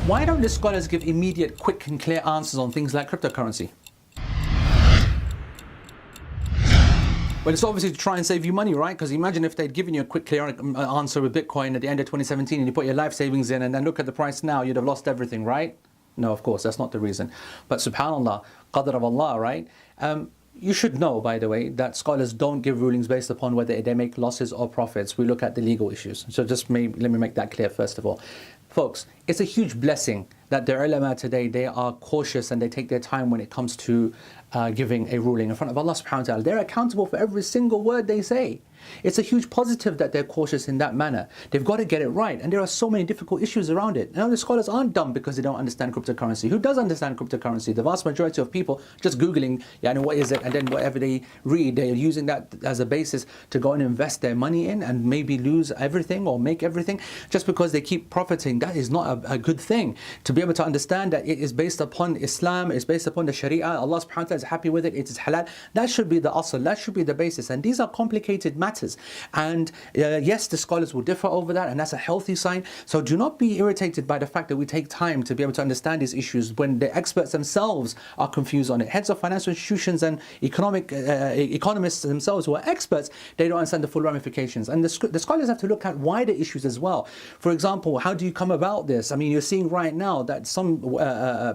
Why don't the scholars give immediate, quick and clear answers on things like cryptocurrency? But it's obviously to try and save you money, right? Because imagine if they'd given you a quick, clear answer with Bitcoin at the end of 2017 and you put your life savings in and then look at the price now, you'd have lost everything, right? No, of course, that's not the reason. But subhanAllah, qadr of Allah, right? You should know, by the way, that scholars don't give rulings based upon whether they make losses or profits. We look at the legal issues. So just let me make that clear first of all. Folks, it's a huge blessing that the ulama today, they are cautious and they take their time when it comes to giving a ruling in front of Allah subhanahu wa ta'ala. They're accountable for every single word they say. It's a huge positive that they're cautious in that manner. They've got to get it right. And there are so many difficult issues around it. Now, the scholars aren't dumb because they don't understand cryptocurrency. Who does understand cryptocurrency? The vast majority of people just Googling, what is it? And then whatever they read, they're using that as a basis to go and invest their money in and maybe lose everything or make everything just because they keep profiting. That is not a good thing. To be able to understand that it is based upon Islam, it's based upon the Sharia, Allah subhanahu wa ta'ala is happy with it, it is halal. That should be the asl, that should be the basis. And these are complicated matters. And yes, the scholars will differ over that, and that's a healthy sign. So do not be irritated by the fact that we take time to be able to understand these issues when the experts themselves are confused on it. Heads of financial institutions and economists themselves who are experts, they don't understand the full ramifications. And the scholars have to look at wider issues as well. For example, how do you come about this? I mean, you're seeing right now that some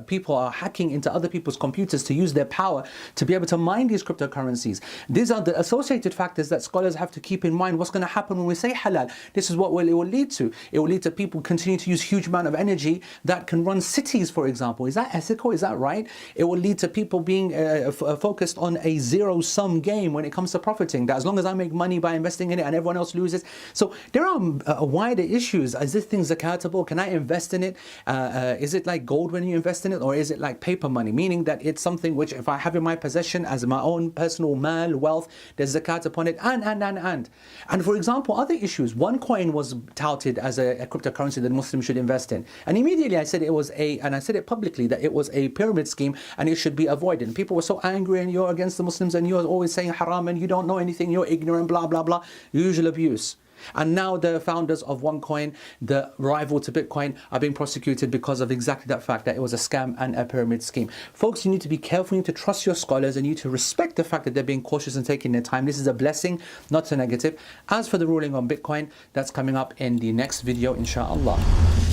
people are hacking into other people's computers to use their power to be able to mine these cryptocurrencies. These are the associated factors that scholars have to keep in mind. What's going to happen when we say halal? This is what it will lead to. It will lead to people continue to use huge amount of energy that can run cities, for example. Is that ethical? Is that right? It will lead to people being focused on a zero-sum game when it comes to profiting. That as long as I make money by investing in it and everyone else loses. So there are wider issues. Is this thing zakatable? Can I invest in it? Is it like gold when you invest in it? Or is it like paper money? Meaning that it's something which if I have in my possession as my own personal mal, wealth, there's zakat upon it, and for example, other issues. OneCoin was touted as a cryptocurrency that Muslims should invest in, and immediately I said it was and I said it publicly that it was a pyramid scheme and it should be avoided. And people were so angry, and you're against the Muslims and you're always saying haram and you don't know anything, you're ignorant, blah blah blah, usual abuse. And now the founders of OneCoin, the rival to Bitcoin, are being prosecuted because of exactly that fact, that it was a scam and a pyramid scheme. Folks, you need to be careful, you need to trust your scholars, and you need to respect the fact that they're being cautious and taking their time. This is a blessing, not a negative. As for the ruling on Bitcoin, that's coming up in the next video, inshallah.